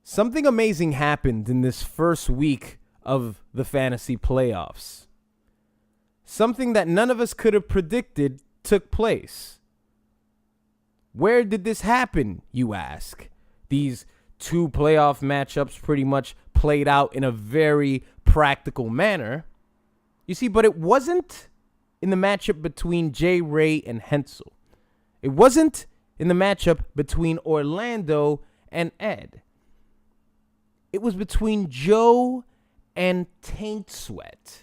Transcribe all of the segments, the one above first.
Something amazing happened in this first week of the fantasy playoffs. Something that none of us could have predicted took place. Where did this happen, you ask? These two playoff matchups pretty much played out in a very practical manner. You see, but it wasn't in the matchup between J. Ray and Hensel. It wasn't in the matchup between Orlando and Ed. It was between Joe and Taint Sweat.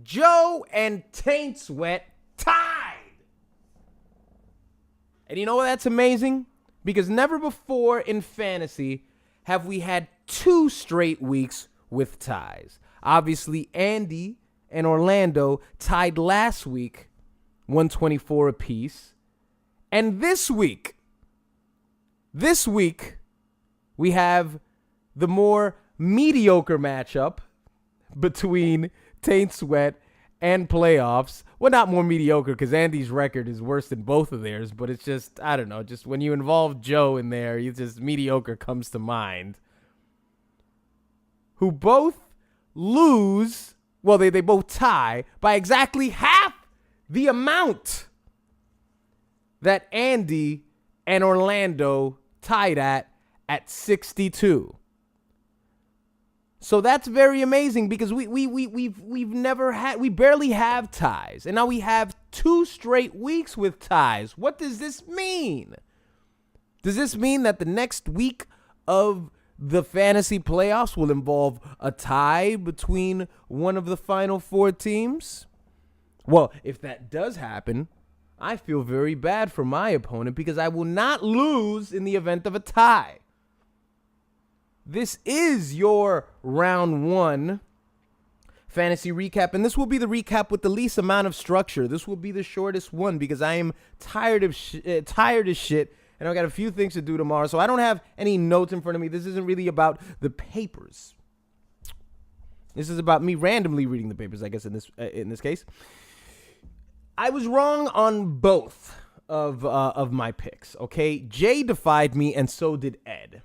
Joe and Taint Sweat tied. And you know what? That's amazing, because never before in fantasy have we had 2 straight weeks with ties. Obviously, Andy and Orlando tied last week, 124 apiece. And this week, we have the more mediocre matchup between Taint Sweat and Playoffs. Well, not more mediocre, because Andy's record is worse than both of theirs, but it's just, I don't know, just when you involve Joe in there, it's just mediocre comes to mind. Who both lose, well, they both tie by exactly half the amount that Andy and Orlando tied at 62. So that's very amazing, because we barely have ties, and now we have 2 straight weeks with ties. What does this mean? Does this mean that the next week of the fantasy playoffs will involve a tie between one of the final 4 teams? Well, if that does happen, I feel very bad for my opponent, because I will not lose in the event of a tie. This is your round 1 fantasy recap, and this will be the recap with the least amount of structure. This will be the shortest one, because I am tired as shit, and I've got a few things to do tomorrow, so I don't have any notes in front of me. This isn't really about the papers. This is about me randomly reading the papers, I guess, in this case. I was wrong on both of my picks, okay? Jay defied me, and so did Ed.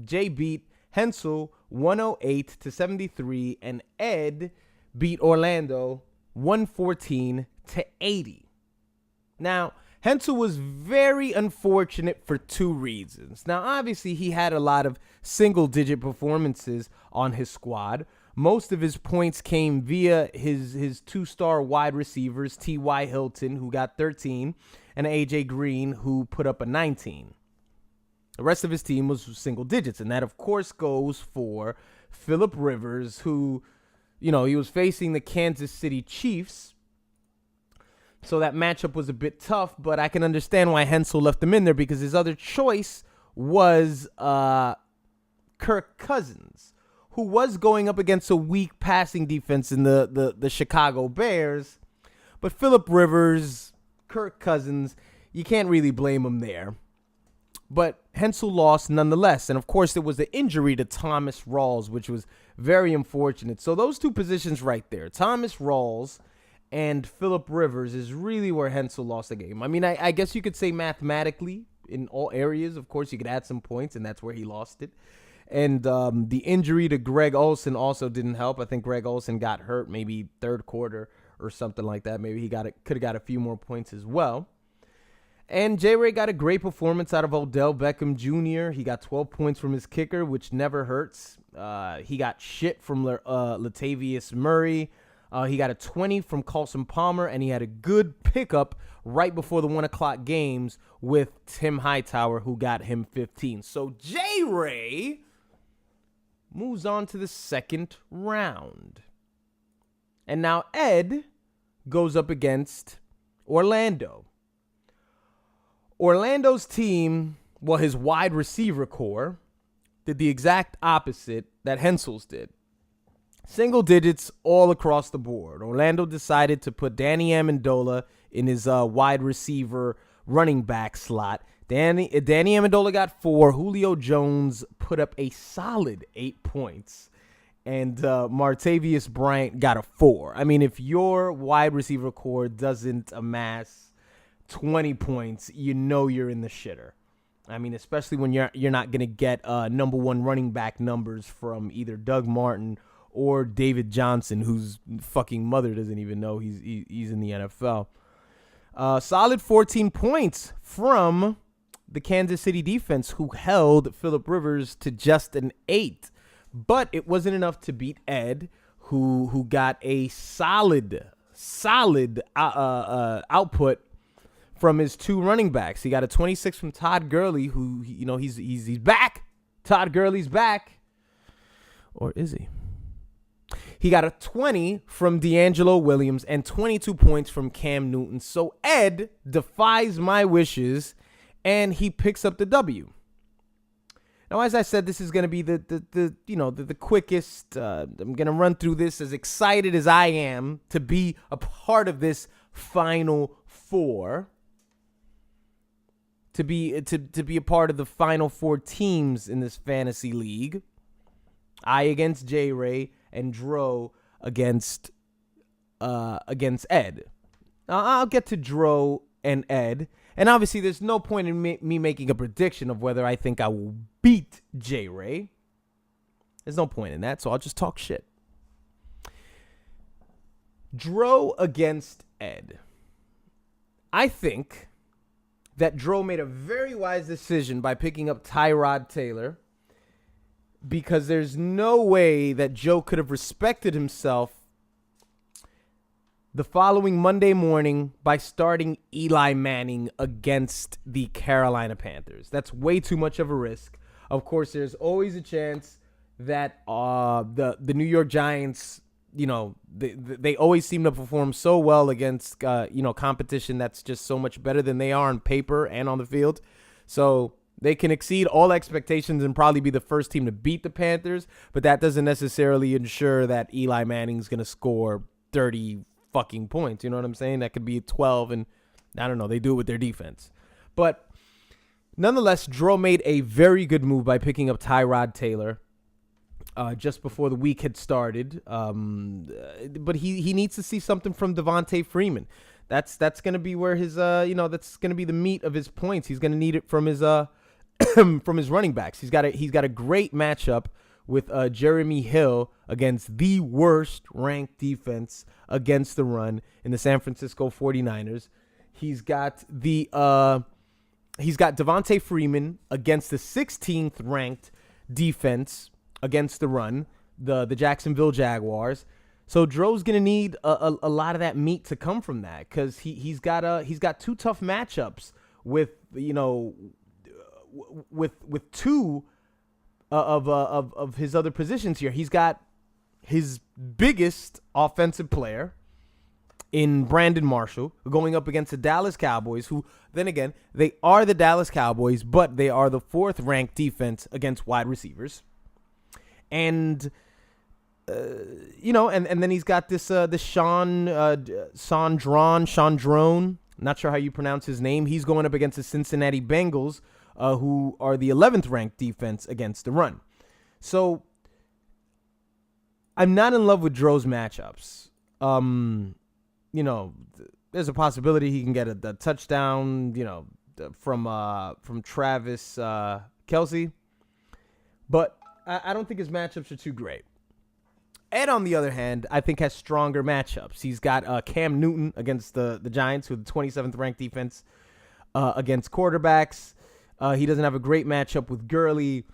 Jay beat Hensel 108-73, and Ed beat Orlando 114-80. Now, Hensel was very unfortunate for 2 reasons. Now, obviously, he had a lot of single-digit performances on his squad. Most of his points came via his 2-star wide receivers, T.Y. Hilton, who got 13, and A.J. Green, who put up a 19. The rest of his team was single digits, and that, of course, goes for Phillip Rivers, who, he was facing the Kansas City Chiefs, so that matchup was a bit tough, but I can understand why Hensel left him in there, because his other choice was Kirk Cousins, who was going up against a weak passing defense in the Chicago Bears. But Phillip Rivers, Kirk Cousins, you can't really blame him there. But Hensel lost nonetheless. And, of course, there was the injury to Thomas Rawls, which was very unfortunate. So those 2 positions right there, Thomas Rawls and Phillip Rivers, is really where Hensel lost the game. I mean, I guess you could say mathematically in all areas, of course, you could add some points, and that's where he lost it. And the injury to Greg Olsen also didn't help. I think Greg Olsen got hurt maybe 3rd quarter or something like that. Maybe he could have got a few more points as well. And J. Ray got a great performance out of Odell Beckham Jr. He got 12 points from his kicker, which never hurts. He got shit from Latavius Murray. He got a 20 from Carson Palmer, and he had a good pickup right before the 1 o'clock games with Tim Hightower, who got him 15. So J. Ray moves on to the 2nd round. And now Ed goes up against Orlando. Orlando's team, well, his wide receiver core, did the exact opposite that Hensel's did. Single digits all across the board. Orlando decided to put Danny Amendola in his wide receiver running back slot. Danny Amendola got 4. Julio Jones put up a solid 8 points. And Martavius Bryant got a 4. I mean, if your wide receiver core doesn't amass 20 points, you're in the shitter. I mean, especially when you're not gonna get number one running back numbers from either Doug Martin or David Johnson, whose fucking mother doesn't even know he's in the NFL. Solid 14 points from the Kansas City defense, who held Phillip Rivers to just an 8. But it wasn't enough to beat Ed, who got a solid output from his 2 running backs. He got a 26 from Todd Gurley, who, you know, he's back. Todd Gurley's back. Or is he? He got a 20 from D'Angelo Williams and 22 points from Cam Newton. So Ed defies my wishes, and he picks up the W. Now, as I said, this is going to be the quickest. I'm going to run through this as excited as I am to be a part of this Final Four. To be a part of the Final Four teams in this fantasy league. I against J Ray and Dro against Ed. I'll get to Dro and Ed. And obviously, there's no point in me making a prediction of whether I think I will beat J Ray. There's no point in that, so I'll just talk shit. Dro against Ed. I think that Dro made a very wise decision by picking up Tyrod Taylor, because there's no way that Joe could have respected himself the following Monday morning by starting Eli Manning against the Carolina Panthers. That's way too much of a risk. Of course, there's always a chance that the New York Giants, you know, they always seem to perform so well against competition that's just so much better than they are on paper and on the field. So they can exceed all expectations and probably be the first team to beat the Panthers, but that doesn't necessarily ensure that Eli Manning's going to score 30 fucking points. You know what I'm saying? That could be 12, and I don't know. They do it with their defense. But nonetheless, Dro made a very good move by picking up Tyrod Taylor just before the week had started. But he needs to see something from Devontae Freeman. That's going to be where his that's going to be the meat of his points. He's going to need it from his from his running backs. He's got a great matchup with Jeremy Hill against the worst ranked defense against the run in the San Francisco 49ers. He's got Devontae Freeman against the 16th ranked defense against the run, the Jacksonville Jaguars. So Dro's gonna need a lot of that meat to come from that, because he's got 2 tough matchups with with 2 of his other positions here. He's got his biggest offensive player in Brandon Marshall going up against the Dallas Cowboys, who then again, they are the Dallas Cowboys, but they are the 4th ranked defense against wide receivers. And and then he's got this Chandron, not sure how you pronounce his name. He's going up against the Cincinnati Bengals, who are the 11th ranked defense against the run. So I'm not in love with Dro's matchups. There's a possibility he can get a touchdown, from Travis Kelce, but I don't think his matchups are too great. Ed, on the other hand, I think has stronger matchups. He's got Cam Newton against the Giants, who are the 27th ranked defense against quarterbacks. He doesn't have a great matchup with Gurley.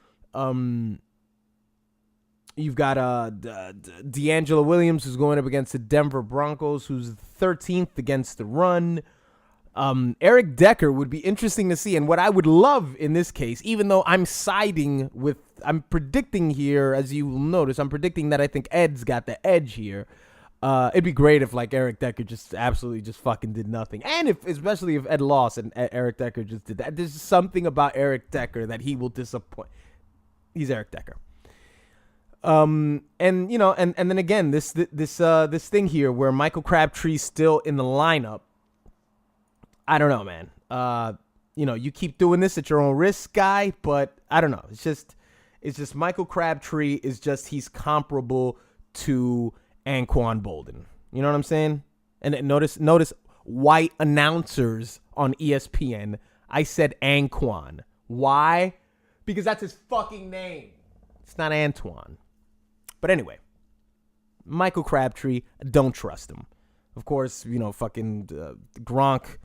You've got D'Angelo Williams, who's going up against the Denver Broncos, who's 13th against the run. Eric Decker would be interesting to see. And what I would love in this case, even though I'm predicting here, as you will notice, I'm predicting that I think Ed's got the edge here. It'd be great if Eric Decker just absolutely just fucking did nothing. And especially if Ed lost and Eric Decker just did that. There's something about Eric Decker that he will disappoint. He's Eric Decker. And then again, this thing here where Michael Crabtree's still in the lineup. I don't know, man. You keep doing this at your own risk, guy, but I don't know. It's just Michael Crabtree is just, he's comparable to Anquan Boldin. You know what I'm saying? And notice white announcers on ESPN. I said Anquan. Why? Because that's his fucking name. It's not Antoine. But anyway, Michael Crabtree, don't trust him. Of course, fucking Gronk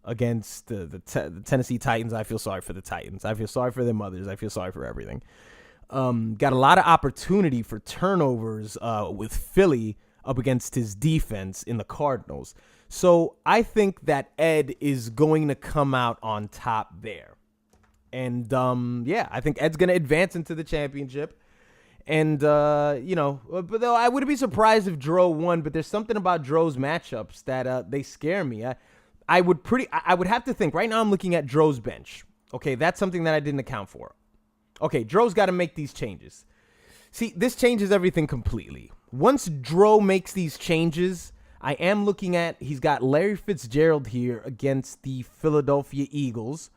against the Tennessee Titans. I feel sorry for the Titans. I feel sorry for their mothers. I feel sorry for everything. Got a lot of opportunity for turnovers with Philly up against his defense in the Cardinals. So I think that Ed is going to come out on top there. And, I think Ed's going to advance into the championship. And, but though I wouldn't be surprised if Dro won, but there's something about Dro's matchups that they scare me. I would have to think. Right now I'm looking at Dro's bench. Okay, that's something that I didn't account for. Okay, Dro's got to make these changes. See, this changes everything completely. Once Dro makes these changes, I am looking at, he's got Larry Fitzgerald here against the Philadelphia Eagles.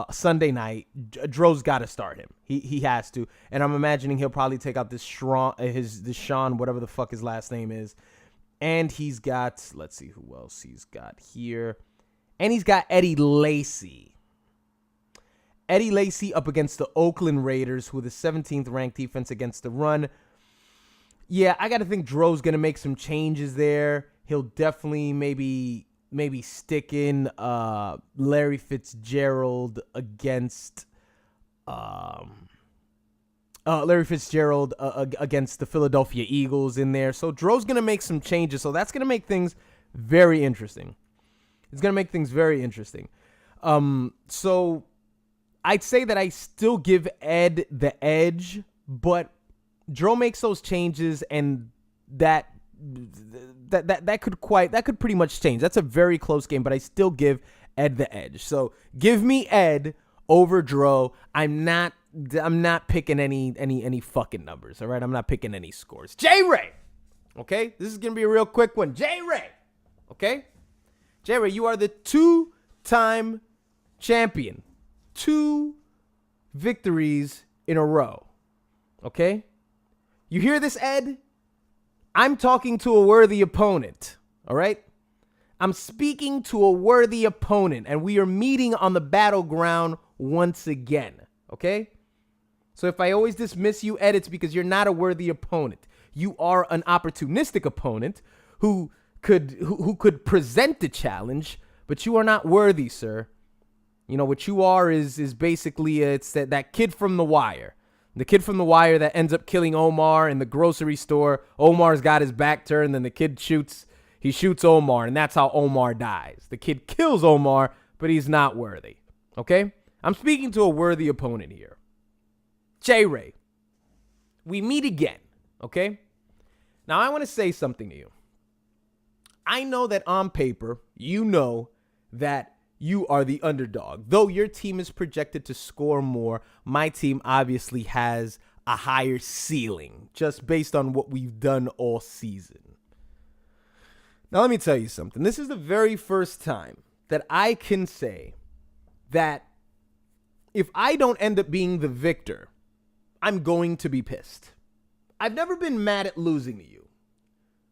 Sunday night, Dro's got to start him. He has to, and I'm imagining he'll probably take out this Sean, whatever the fuck his last name is, and he's got, let's see who else he's got here, and he's got Eddie Lacy. Eddie Lacy up against the Oakland Raiders, who are the 17th ranked defense against the run. Yeah, I got to think Dro's gonna make some changes there. He'll definitely maybe stick in Larry Fitzgerald against against the Philadelphia Eagles in there. So Dro's going to make some changes. So that's going to make things very interesting. It's going to make things very interesting. So I'd say that I still give Ed the edge, but Dro makes those changes, and that could pretty much change. That's a very close game, but I still give Ed the edge. So give me Ed over Dro. I'm not picking any fucking numbers. All right, I'm not picking any scores. J-Ray, okay, this is gonna be a real quick one. J-Ray, okay, J-Ray, you are the 2-time champion, 2 victories in a row. Okay, you hear this, Ed? I'm talking to a worthy opponent, all right? I'm speaking to a worthy opponent, and we are meeting on the battleground once again, okay? So if I always dismiss you, Ed, it's because you're not a worthy opponent. You are an opportunistic opponent who could present the challenge, but you are not worthy, sir. You know, what you are is basically it's that kid from The Wire. The kid from The Wire that ends up killing Omar in the grocery store. Omar's got his back turned, then the kid shoots Omar, and that's how Omar dies. The kid kills Omar, but he's not worthy. Okay? I'm speaking to a worthy opponent here. J-Ray, we meet again. Okay? Now, I want to say something to you. I know that on paper, you know that you are the underdog. Though your team is projected to score more, my team obviously has a higher ceiling just based on what we've done all season. Now, let me tell you something. This is the very first time that I can say that if I don't end up being the victor, I'm going to be pissed. I've never been mad at losing to you.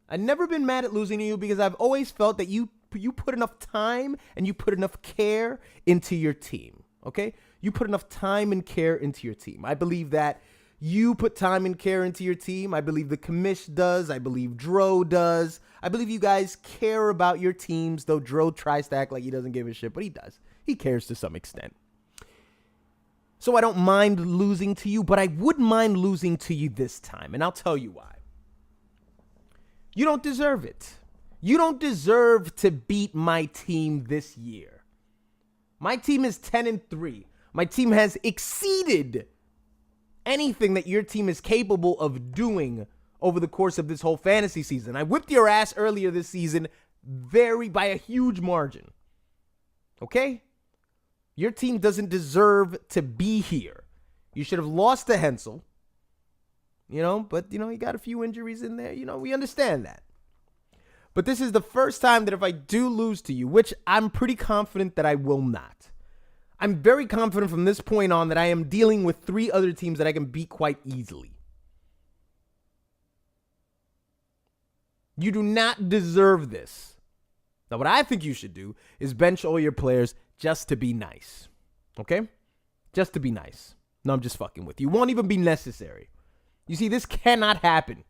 I've never been mad at losing to you because I've always felt that you put enough time and you put enough care into your team, okay? You put enough time and care into your team. I believe that you put time and care into your team. I believe the commish does. I believe Dro does. I believe you guys care about your teams, though Dro tries to act like he doesn't give a shit, but he does. He cares to some extent. So I don't mind losing to you, but I would mind losing to you this time, and I'll tell you why. You don't deserve it. You don't deserve to beat my team this year. My team is 10-3. My team has exceeded anything that your team is capable of doing over the course of this whole fantasy season. I whipped your ass earlier this season by a huge margin. Okay? Your team doesn't deserve to be here. You should have lost to Hensel. But, you got a few injuries in there. We understand that. But this is the first time that if I do lose to you, which I'm pretty confident that I will not, I'm very confident from this point on that I am dealing with 3 other teams that I can beat quite easily. You do not deserve this. Now, what I think you should do is bench all your players just to be nice. Okay? just to be nice. No, I'm just fucking with you. Won't even be necessary. You see, this cannot happen.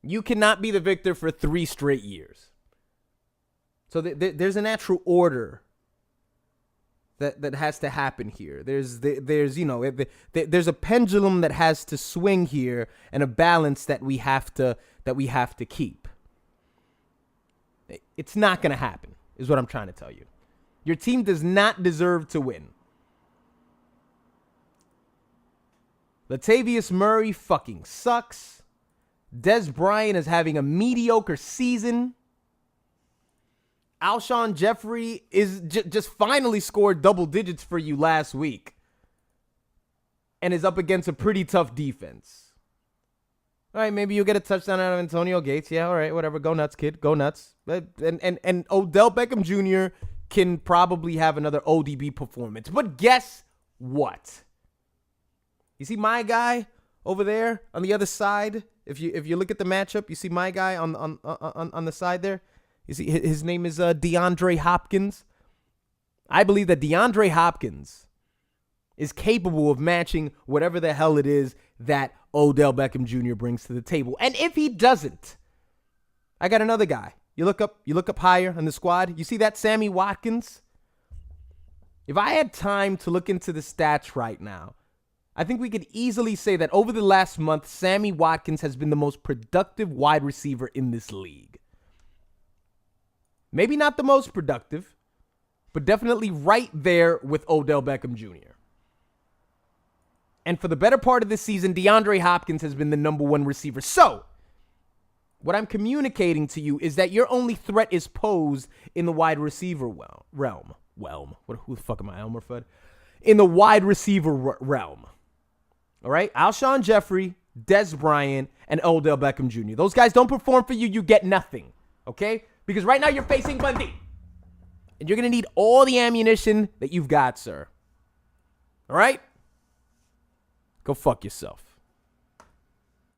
You cannot be the victor for 3 straight years. So there's a natural order that has to happen here. There's a pendulum that has to swing here, and a balance that we have to keep. It's not going to happen, is what I'm trying to tell you. Your team does not deserve to win. Latavius Murray fucking sucks. Des Bryant is having a mediocre season. Alshon Jeffrey is just finally scored double digits for you last week and is up against a pretty tough defense. All right, maybe you'll get a touchdown out of Antonio Gates. Yeah, all right, whatever. Go nuts, kid. Go nuts. And Odell Beckham Jr. can probably have another ODB performance. But guess what? You see my guy over there on the other side? If you look at the matchup, you see my guy on the side there? You see, his name is DeAndre Hopkins. I believe that DeAndre Hopkins is capable of matching whatever the hell it is that Odell Beckham Jr. brings to the table. And if he doesn't, I got another guy. You look up higher on the squad. You see that Sammy Watkins? If I had time to look into the stats right now, I think we could easily say that over the last month, Sammy Watkins has been the most productive wide receiver in this league. Maybe not the most productive, but definitely right there with Odell Beckham Jr. And for the better part of this season, DeAndre Hopkins has been the number 1 receiver. So, what I'm communicating to you is that your only threat is posed in the wide receiver realm. Who the fuck am I, Elmer Fudd? In the wide receiver realm. All right? Alshon Jeffrey, Des Bryant, and Odell Beckham Jr. Those guys don't perform for you, you get nothing. Okay? Because right now you're facing Bundy. And you're going to need all the ammunition that you've got, sir. All right? Go fuck yourself.